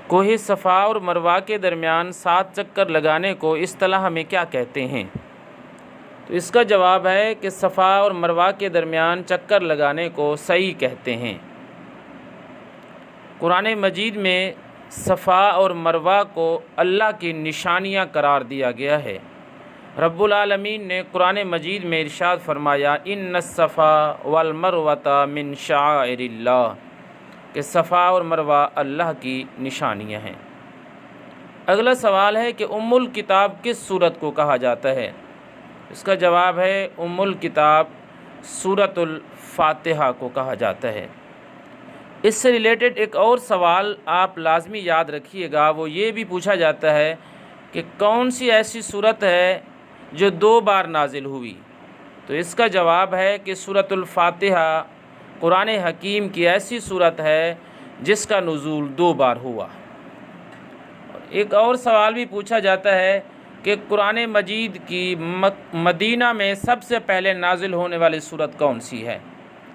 کوہ صفا اور مروہ کے درمیان 7 چکر لگانے کو اصطلاح میں کیا کہتے ہیں؟ تو اس کا جواب ہے کہ صفا اور مروہ کے درمیان چکر لگانے کو سعی کہتے ہیں۔ قرآن مجید میں صفا اور مروہ کو اللہ کی نشانیاں قرار دیا گیا ہے۔ رب العالمین نے قرآن مجید میں ارشاد فرمایا ان الصفا والمروۃ من شعائر اللہ، کہ صفا اور مروہ اللہ کی نشانیاں ہیں۔ اگلا سوال ہے کہ ام الکتاب کس سورت کو کہا جاتا ہے؟ اس کا جواب ہے ام الکتاب سورۃ الفاتحہ کو کہا جاتا ہے۔ اس سے ریلیٹڈ ایک اور سوال آپ لازمی یاد رکھیے گا، وہ یہ بھی پوچھا جاتا ہے کہ کون سی ایسی سورت ہے جو 2 بار نازل ہوئی؟ تو اس کا جواب ہے کہ سورۃ الفاتحہ قرآن حکیم کی ایسی سورت ہے جس کا نزول 2 بار ہوا۔ ایک اور سوال بھی پوچھا جاتا ہے کہ قرآن مجید کی مدینہ میں سب سے پہلے نازل ہونے والی سورت کون سی ہے؟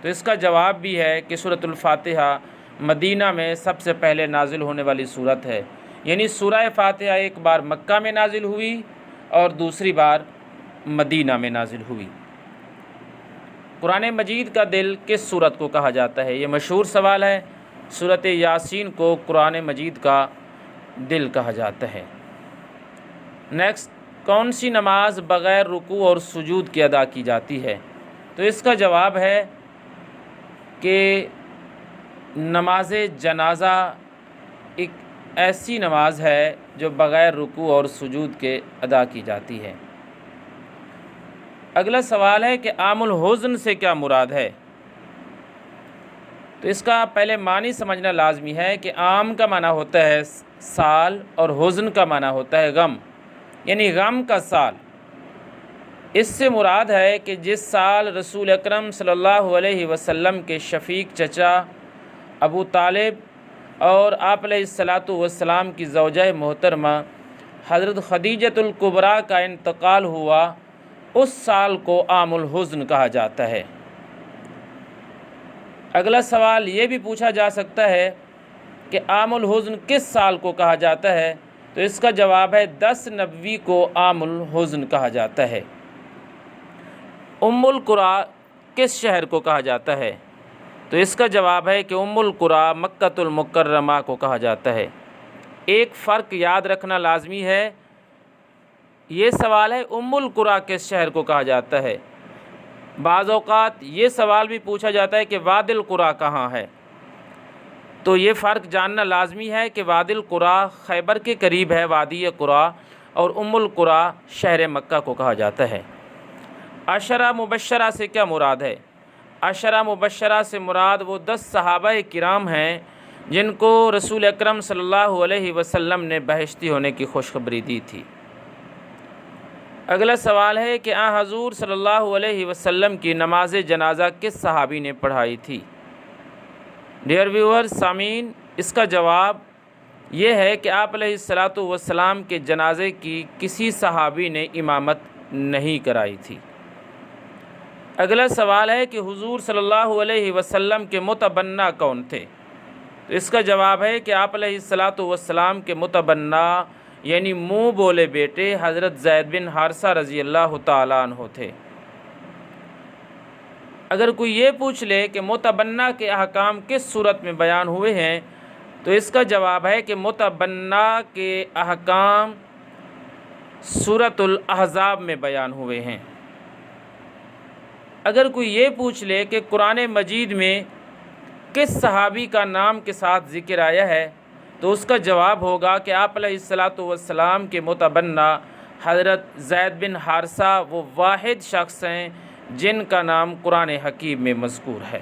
تو اس کا جواب بھی ہے کہ سورۃ الفاتحہ مدینہ میں سب سے پہلے نازل ہونے والی سورت ہے، یعنی سورہ فاتحہ ایک بار مکہ میں نازل ہوئی اور دوسری بار مدینہ میں نازل ہوئی۔ قرآن مجید کا دل کس سورت کو کہا جاتا ہے؟ یہ مشہور سوال ہے۔ سورۃ یاسین کو قرآن مجید کا دل کہا جاتا ہے۔ نیکسٹ، کون سی نماز بغیر رکوع اور سجود کے ادا کی جاتی ہے؟ تو اس کا جواب ہے کہ نماز جنازہ ایک ایسی نماز ہے جو بغیر رکوع اور سجود کے ادا کی جاتی ہے۔ اگلا سوال ہے کہ عام الحزن سے کیا مراد ہے؟ تو اس کا پہلے معنی سمجھنا لازمی ہے کہ عام کا معنی ہوتا ہے سال اور حزن کا معنی ہوتا ہے غم، یعنی غم کا سال۔ اس سے مراد ہے کہ جس سال رسول اکرم صلی اللہ علیہ وسلم کے شفیق چچا ابو طالب اور آپ علیہ السلام کی زوجہ محترمہ حضرت خدیجۃ الکبریٰ کا انتقال ہوا، اس سال کو عام الحزن کہا جاتا ہے۔ اگلا سوال یہ بھی پوچھا جا سکتا ہے کہ عام الحزن کس سال کو کہا جاتا ہے؟ تو اس کا جواب ہے 10 نبوی کو عام الحزن کہا جاتا ہے۔ ام القریٰ کس شہر کو کہا جاتا ہے؟ تو اس کا جواب ہے کہ ام القریٰ مکۃ المکرمہ کو کہا جاتا ہے۔ ایک فرق یاد رکھنا لازمی ہے، یہ سوال ہے ام القریٰ کس شہر کو کہا جاتا ہے۔ بعض اوقات یہ سوال بھی پوچھا جاتا ہے کہ وادی القریٰ کہاں ہے؟ تو یہ فرق جاننا لازمی ہے کہ وادی القریٰ خیبر کے قریب ہے وادی قریٰ، اور ام القریٰ شہر مکہ کو کہا جاتا ہے۔ عشرہ مبشرہ سے کیا مراد ہے؟ عشرہ مبشرہ سے مراد وہ 10 صحابہ کرام ہیں جن کو رسول اکرم صلی اللہ علیہ وسلم نے بہشتی ہونے کی خوشخبری دی تھی۔ اگلا سوال ہے کہ حضور صلی اللہ علیہ وسلم کی نماز جنازہ کس صحابی نے پڑھائی تھی؟ ڈیئر ویور سامعین، اس کا جواب یہ ہے کہ آپ علیہ السلام کے جنازے کی کسی صحابی نے امامت نہیں کرائی تھی۔ اگلا سوال ہے کہ حضور صلی اللہ علیہ وسلم کے متبنہ کون تھے؟ تو اس کا جواب ہے کہ آپ علیہ السلام کے متبنہ یعنی منہ بولے بیٹے حضرت زید بن حارثہ رضی اللہ تعالیٰ عنہ تھے۔ اگر کوئی یہ پوچھ لے کہ متبنہ کے احکام کس صورت میں بیان ہوئے ہیں، تو اس کا جواب ہے کہ متبنہ کے احکام سورۃ الاحزاب میں بیان ہوئے ہیں۔ اگر کوئی یہ پوچھ لے کہ قرآن مجید میں کس صحابی کا نام کے ساتھ ذکر آیا ہے، تو اس کا جواب ہوگا کہ آپ علیہ السلام کے متبنہ حضرت زید بن حارثہ وہ واحد شخص ہیں جن کا نام قرآن حکیم میں مذکور ہے۔